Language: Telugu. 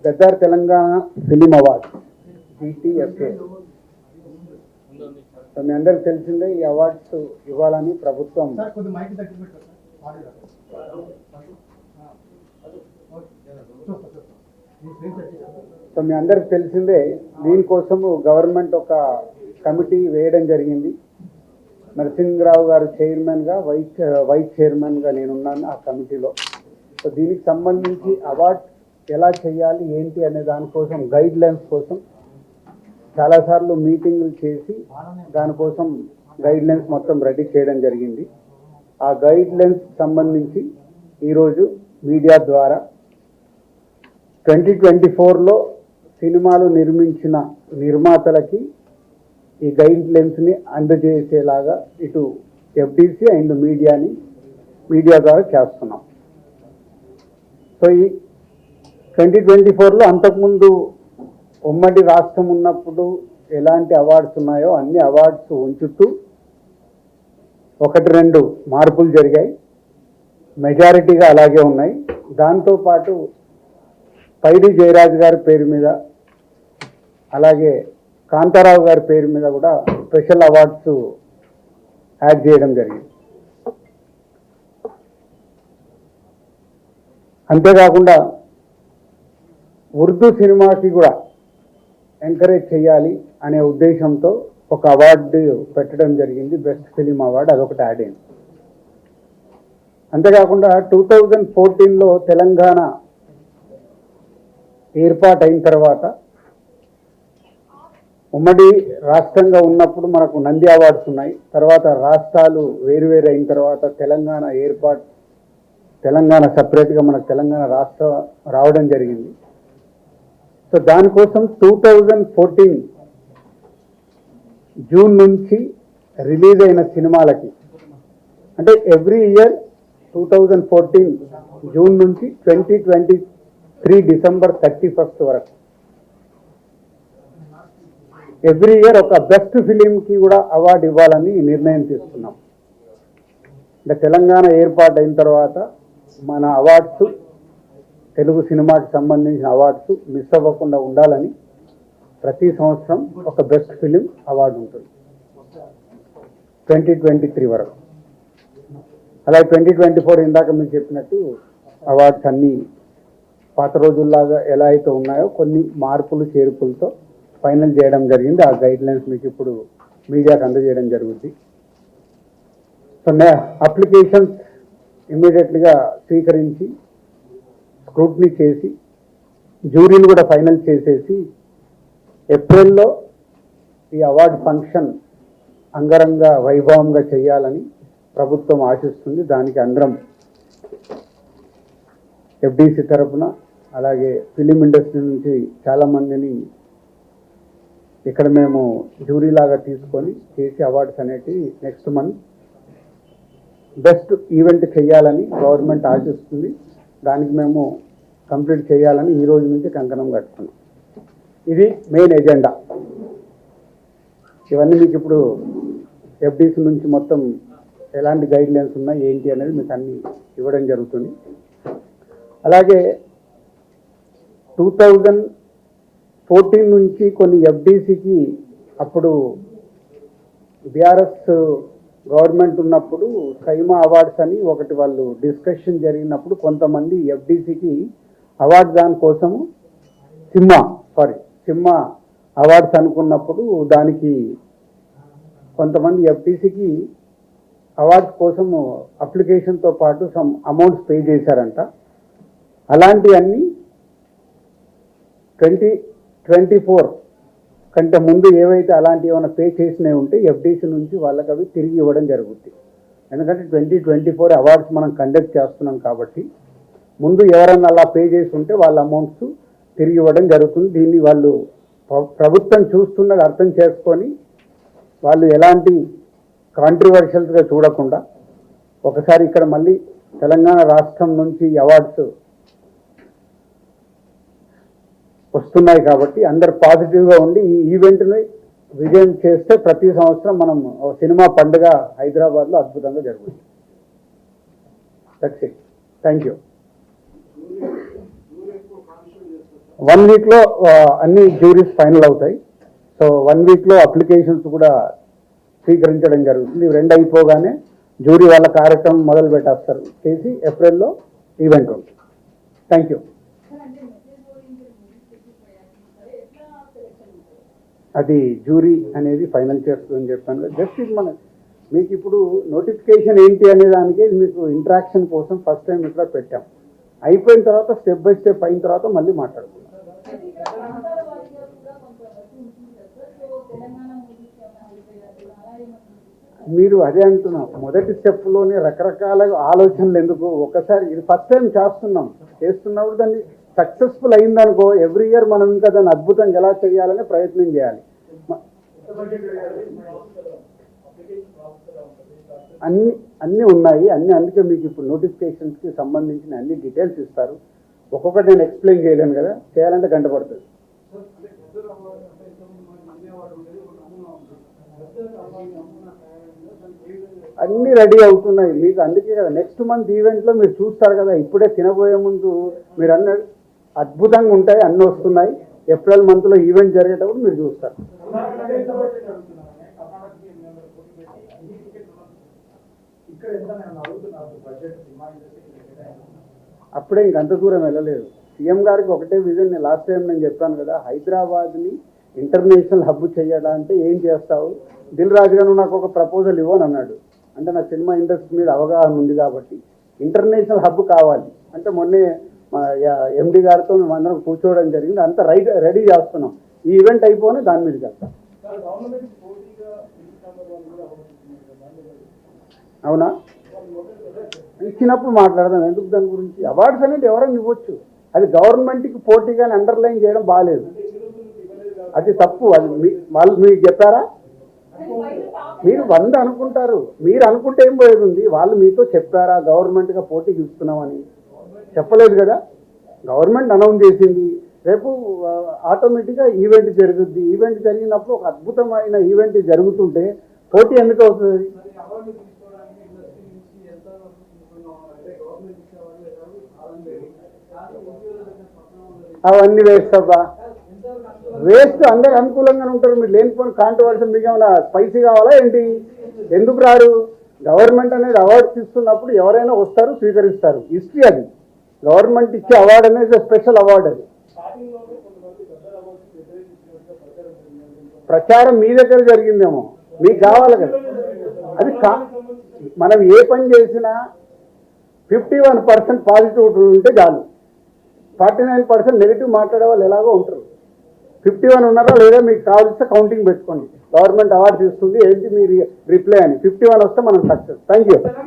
Gaddar Telangana film award GTFA. మీ అందరికి తెలిసిందే ఈ అవార్డ్స్ ఇవ్వాలని ప్రభుత్వం మీ అందరికి తెలిసిందే దీనికోసము గవర్నమెంట్ ఒక కమిటీ వేయడం జరిగింది. నరసింహరావు గారు చైర్మన్గా, వైస్ చైర్మన్గా నేనున్నాను ఆ కమిటీలో. సో దీనికి సంబంధించి అవార్డ్ ఎలా చేయాలి ఏంటి అనే దానికోసం గైడ్ లైన్స్ కోసం చాలాసార్లు మీటింగులు చేసి దానికోసం గైడ్ లైన్స్ మొత్తం రెడీ చేయడం జరిగింది. ఆ గైడ్ లైన్స్ సంబంధించి ఈరోజు మీడియా ద్వారా 2024లో సినిమాలు నిర్మించిన నిర్మాతలకి ఈ గైడ్ లైన్స్ని అందజేసేలాగా ఇటు FDC అండ్ మీడియా ద్వారా చేస్తున్నాం. సో ఈ 2024లో అంతకుముందు ఉమ్మడి రాష్ట్రం ఉన్నప్పుడు ఎలాంటి అవార్డ్స్ ఉన్నాయో అన్ని అవార్డ్స్ ఉంచుతూ 1-2 మార్పులు జరిగాయి. మెజారిటీగా అలాగే ఉన్నాయి. దాంతోపాటు పైడి జయరాజ్ గారి పేరు మీద అలాగే కాంతారావు గారి పేరు మీద కూడా స్పెషల్ అవార్డ్స్ యాడ్ చేయడం జరిగింది. అంతేకాకుండా ఉర్దూ సినిమాకి కూడా ఎంకరేజ్ చేయాలి అనే ఉద్దేశంతో ఒక అవార్డు పెట్టడం జరిగింది, బెస్ట్ ఫిలిం అవార్డు. అదొకటి యాడ్ అయింది. అంతేకాకుండా 2014లో తెలంగాణ ఏర్పాటైన తర్వాత ఉమ్మడి రాష్ట్రంగా ఉన్నప్పుడు మనకు నంది అవార్డ్స్ ఉన్నాయి. తర్వాత రాష్ట్రాలు వేరు అయిన తర్వాత తెలంగాణ సపరేట్గా మనకు తెలంగాణ రాష్ట్రం రావడం జరిగింది. సో దానికోసం 2014 జూన్ నుంచి రిలీజ్ అయిన సినిమాలకి, అంటే ఎవ్రీ ఇయర్ 2014 జూన్ నుంచి 2023 డిసెంబర్ 31 వరకు ఎవ్రీ ఇయర్ ఒక బెస్ట్ ఫిలింకి కూడా అవార్డు ఇవ్వాలని నిర్ణయం తీసుకున్నాం. అంటే తెలంగాణ ఏర్పాటు అయిన తర్వాత మన అవార్డ్స్, తెలుగు సినిమాకి సంబంధించిన అవార్డ్స్ మిస్ అవ్వకుండా ఉండాలని ప్రతి సంవత్సరం ఒక బెస్ట్ ఫిలిం అవార్డు ఉంటుంది 2023 వరకు. అలాగే 2024 ఇందాక మీకు చెప్పినట్టు అవార్డ్స్ అన్నీ పాత రోజుల్లాగా ఎలా అయితే ఉన్నాయో కొన్ని మార్పులు చేర్పులతో ఫైనల్ చేయడం జరిగింది. ఆ గైడ్ లైన్స్ మీకు ఇప్పుడు మీడియాకు అందజేయడం జరుగుతుంది. సో అప్లికేషన్స్ ఇమ్మీడియట్లీగా స్వీకరించి స్క్రూటినీ చేసి జ్యూరీలు కూడా ఫైనల్ చేసేసి ఏప్రిల్లో ఈ అవార్డు ఫంక్షన్ అంగరంగ వైభవంగా చేయాలని ప్రభుత్వం ఆశిస్తుంది. దానికి అందరం FDC తరఫున అలాగే ఫిలిం ఇండస్ట్రీ నుంచి చాలామందిని ఇక్కడ మేము జ్యూరీలాగా తీసుకొని చేసి అవార్డ్స్ అనేటివి నెక్స్ట్ మంత్ బెస్ట్ ఈవెంట్ చేయాలని గవర్నమెంట్ ఆశిస్తుంది. దానికి మేము కంప్లీట్ చేయాలని ఈ రోజు నుంచి కంకణం కట్టుకున్నాం. ఇది మెయిన్ ఎజెండా. ఇవన్నీ మీకు ఇప్పుడు FDC నుంచి మొత్తం ఎలాంటి గైడ్ లైన్స్ ఉన్నాయి ఏంటి అనేది మీకు అన్నీ ఇవ్వడం జరుగుతుంది. అలాగే 2014 నుంచి కొన్ని FDCకి అప్పుడు BRS గవర్నమెంట్ ఉన్నప్పుడు సైమా అవార్డ్స్ అని ఒకటి వాళ్ళు డిస్కషన్ జరిగినప్పుడు కొంతమంది FDCకి అవార్డు దానికోసము సినిమా అవార్డ్స్ అనుకున్నప్పుడు దానికి కొంతమంది FDCకి అవార్డ్స్ కోసము అప్లికేషన్తో పాటు సమ్ అమౌంట్స్ పే చేశారంట. అలాంటివన్నీ 2024 కంటే ముందు ఏవైతే అలాంటివి ఏమైనా పే చేసినవి ఉంటే FDC నుంచి వాళ్ళకి అవి తిరిగి ఇవ్వడం జరుగుతుంది. ఎందుకంటే 2024 అవార్డ్స్ మనం కండక్ట్ చేస్తున్నాం కాబట్టి ముందు ఎవరన్నా అలా పే చేసి ఉంటే వాళ్ళ అమౌంట్స్ తిరిగి ఇవ్వడం జరుగుతుంది. దీన్ని వాళ్ళు ప్రభుత్వం చూస్తున్నది అర్థం చేసుకొని వాళ్ళు ఎలాంటి కాంట్రవర్షియల్స్గా చూడకుండా ఒకసారి ఇక్కడ మళ్ళీ తెలంగాణ రాష్ట్రం నుంచి అవార్డ్స్ వస్తున్నాయి కాబట్టి అందరు పాజిటివ్గా ఉండి ఈ ఈవెంట్ని విజయం చేస్తే ప్రతి సంవత్సరం మనం సినిమా పండుగ హైదరాబాద్లో అద్భుతంగా జరుగుతుంది. That's it. Thank you. 1 వీక్లో అన్ని జ్యూరీస్ ఫైనల్ అవుతాయి. సో 1 వీక్లో అప్లికేషన్స్ కూడా స్వీకరించడం జరుగుతుంది. 2 అయిపోగానే జ్యూరీ వాళ్ళ కార్యక్రమం మొదలు పెట్టేస్తారు చేసి ఏప్రిల్లో ఈవెంట్ ఉంటుంది. Thank you. అది జ్యూరీ అనేది ఫైనల్ చేస్తుందని చెప్పాను. జస్ట్ ఇది మీకు ఇప్పుడు నోటిఫికేషన్ ఏంటి అనే దానికి మీకు ఇంటరాక్షన్ కోసం ఫస్ట్ టైం ఇక్కడ పెట్టాం. అయిపోయిన తర్వాత స్టెప్ బై స్టెప్ అయిన తర్వాత మళ్ళీ మాట్లాడుకుందాం. మీరు అదే అంటున్నాం, మొదటి స్టెప్లోనే రకరకాల ఆలోచనలు ఎందుకు, ఒకసారి ఇది ఫస్ట్ టైం చేస్తున్నప్పుడు దాన్ని సక్సెస్ఫుల్ అయిందనుకో ఎవ్రీ ఇయర్ మనం ఇంకా దాన్ని అద్భుతంగా ఎలా చేయాలని ప్రయత్నం చేయాలి. అన్నీ ఉన్నాయి, అందుకే మీకు ఇప్పుడు నోటిఫికేషన్స్కి సంబంధించిన అన్ని డీటెయిల్స్ ఇస్తారు. ఒక్కొక్కటి నేను ఎక్స్ప్లెయిన్ చేయలేను కదా, చేయాలంటే గంట పడుతుంది. అన్నీ రెడీ అవుతున్నాయి మీకు, అందుకే కదా నెక్స్ట్ మంత్ ఈవెంట్లో మీరు చూస్తారు కదా. ఇప్పుడే తినబోయే ముందు మీరు అన్న అద్భుతంగా ఉంటాయి, అన్నీ వస్తున్నాయి. ఏప్రిల్ మంత్లో ఈవెంట్ జరిగేటప్పుడు మీరు చూస్తారు. అప్పుడే ఇంకంత దూరం వెళ్ళలేదు. సీఎం గారికి ఒకటే విజన్, నేను లాస్ట్ టైం నేను చెప్పాను కదా, హైదరాబాద్ని ఇంటర్నేషనల్ హబ్ చేయాలంటే ఏం చేస్తావు, దిల్ రాజు గారు నాకు ఒక ప్రపోజల్ ఇవ్వని అన్నాడు. అంటే నాకు సినిమా ఇండస్ట్రీ మీద అవగాహన ఉంది కాబట్టి ఇంటర్నేషనల్ హబ్ కావాలి అంటే మొన్నే ఎండి గారితో మేము అందరం కూర్చోవడం జరిగింది. అంతా రెడీ చేస్తున్నాం. ఈ ఈవెంట్ అయిపోయినా దాని మీదకి వెళ్తాం. అవునా, ఇచ్చినప్పుడు మాట్లాడదాం. ఎందుకు దాని గురించి? అవార్డ్స్ అనేది ఎవరైనా ఇవ్వచ్చు, అది గవర్నమెంట్కి పోటీగానే అండర్లైన్ చేయడం బాగాలేదు, అది తప్పు. అది వాళ్ళు మీకు చెప్పారా? మీరు 100 అనుకుంటారు, మీరు అనుకుంటే ఏం పోయేది ఉంది. వాళ్ళు మీతో చెప్పారా గవర్నమెంట్గా పోటీకి ఇస్తున్నామని? చెప్పలేదు కదా. గవర్నమెంట్ అనౌన్స్ చేసింది, రేపు ఆటోమేటిక్గా ఈవెంట్ జరుగుద్ది. ఈవెంట్ జరిగినప్పుడు ఒక అద్భుతమైన ఈవెంట్ జరుగుతుంటే పోటీ ఎందుకు అవుతుంది? అవన్నీ వేస్ట్ అబ్బా, వేస్ట్. అందరు అనుకూలంగానే ఉంటారు, మీరు లేనిపోయిన కాంట్రవర్సీ. మీకు ఏమైనా స్పైసీ కావాలా ఏంటి? ఎందుకు రారు? గవర్నమెంట్ అనేది అవార్డ్స్ ఇస్తున్నప్పుడు ఎవరైనా వస్తారు, స్వీకరిస్తారు. హిస్టరీ అది. గవర్నమెంట్ ఇచ్చే అవార్డు అనేది స్పెషల్ అవార్డు. అది ప్రచారం మీ దగ్గర జరిగిందేమో, మీకు కావాలి కదా. అది మనం ఏ పని చేసినా 51% పాజిటివ్ ఉంటే చాలు. 49% నెగిటివ్ మాట్లాడే వాళ్ళు ఎలాగో ఉంటారు. 51 ఉన్నారా లేదా మీకు కావాల్సిన కౌంటింగ్ పెట్టుకోండి. గవర్నమెంట్ అవార్డ్స్ ఇస్తుంది ఏంటి మీరు రిప్లై అని 51 వస్తే మనం సక్సెస్. Thank you.